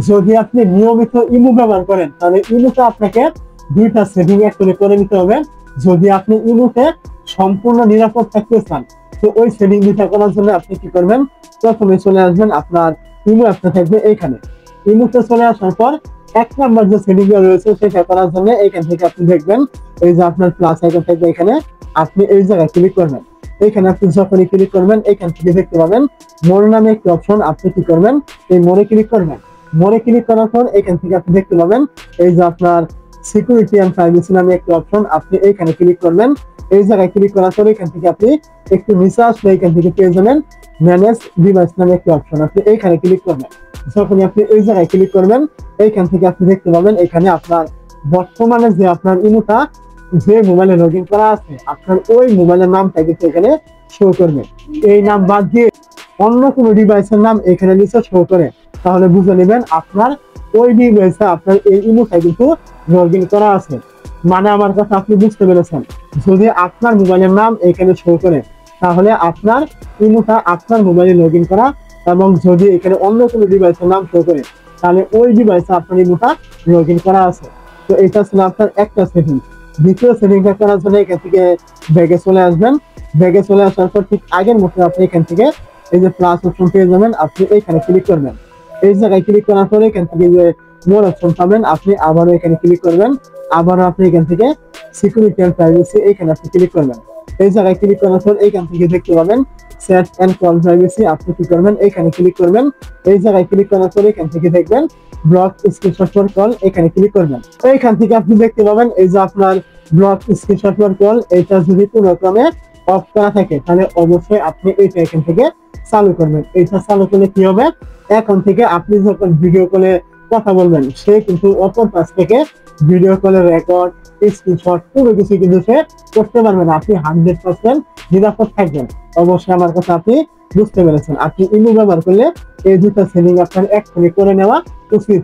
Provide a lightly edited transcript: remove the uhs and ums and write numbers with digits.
যদি আপনি নিয়মিত ইমো ব্যবহার করেন তাহলে ইমোতে আপনাকে দুইটা সেটিং অ্যাকচুয়ালি করে নিতে হবে। যদি আপনি ইমোতে সম্পূর্ণ নিরাপদ থাকতে চান, তো ওই সেটিং দুইটা করার জন্য আপনি কি করবেন, প্রথমে চলে আসবেন আপনার ইমো অ্যাপটা থাকবে এইখানে। ইমোতে চলে আসার পর 1 নাম্বার যে সেটিং রয়েছে সেটা করার জন্য এখান থেকে আপনি দেখবেন এই যে আপনার প্লাস আইকন থাকবে এখানে, আপনি এই জায়গায় ক্লিক করবেন। এখানে আপনি যখনই ক্লিক করবেন এখান থেকে দেখতে পাবেন মোর নামে একটি অপশন, আপনি কি করবেন এই মোরে ক্লিক করবেন। মোরে ক্লিক করার পর এখান থেকে আপনি দেখতে পাবেন এই যে আপনার সিকিউরিটি এন্ড প্রাইভেসি নামে একটি অপশন, আপনি এইখানে ক্লিক করবেন। এই জায়গায় ক্লিক করার পর এখান থেকে আপনি একটু নিচে আসলে এখান থেকে পেয়ে যাবেন ম্যানেজ ডিভাইস নামে একটি অপশন, আপনি এইখানে ক্লিক করবেন। যখনই আপনি এই জায়গায় ক্লিক করবেন এইখান থেকে আপনি দেখতে পাবেন এখানে আপনার বর্তমানে যে আপনার ইমোটা যে মোবাইলে লগ ইন করা আছে আপনার ওই মোবাইলের নামটা কিন্তু এখানে শো করবে। এই নাম বাদ দিয়ে অন্য কোনো ডিভাইসের নাম এখানে নিচে শো করে, তাহলে বুঝে নেবেন আপনার ওই ডিভাইসে আপনার এই ইমোটা কিন্তু লগ ইন করা আছে। মানে আমার কথা আপনি বুঝতে পেরেছেন। যদি আপনার মোবাইলের নাম এখানে শো করে তাহলে আপনার ইমোটা আপনার মোবাইলে লগ ইন করা, এবং যদি এখানে অন্য কোনো ডিভাইসের নাম শো করে তাহলে ওই ডিভাইসে আপনার ইমোটা লগ ইন করা আছে। তো এটা ছিল আপনার একটা সেটিং। দ্বিতীয় সেটিংটা করার জন্য এখান থেকে ব্যাগে চলে আসবেন। ব্যাগে চলে আসার পর ঠিক আগের মতো আপনি এখান থেকে এই যে প্লাস অপশন পেয়ে যাবেন, আপনি এইখানে ক্লিক করবেন। এই জায়গায় ক্লিক করার পরে এখান থেকে যে মোর অপশন পাবেন আপনি আবারও এখানে ক্লিক করবেন। আবারও আপনি এখান থেকে সিকিউরিটি এন্ড প্রাইভেসি এখানে আপনি ক্লিক করবেন। এই জায়গায় ক্লিক করার পর এখান থেকে দেখতে পাবেন সেট এন্ড কল প্রাইভেসি, আপনি কি করবেন এখানে ক্লিক করবেন। এই জায়গায় ক্লিক করার পর এখান থেকে দেখবেন ব্লক স্ক্রিনশট ফর কল, এখানে ক্লিক করবেন। এইখান থেকে আপনি দেখতে পাবেন এই যে আপনার ব্লক স্ক্রিনশট ফর কল, এটা যদি কোনো ক্রমে অফ করা থাকে তাহলে অবশ্যই আপনি এইটা এখান থেকে চালু করবেন। এইটা চালু করলে কি হবে, এখন থেকে আপনি যখন ভিডিও কলে কথা বলবেন সে কিন্তু অপর পাশ থেকে ভিডিও কলের রেকর্ড স্ক্রিনশট পুরো কিছু কিন্তু সে করতে পারবে না, আপনি 100% নিরাপদ থাকবেন। অবশ্যই আমার কথা আপনি বুঝতে পেরেছেন। আপনি ইমো ব্যবহার করলে এই দুটো সেটিং আপনার এক্ষুনি করে নেওয়া উচিত।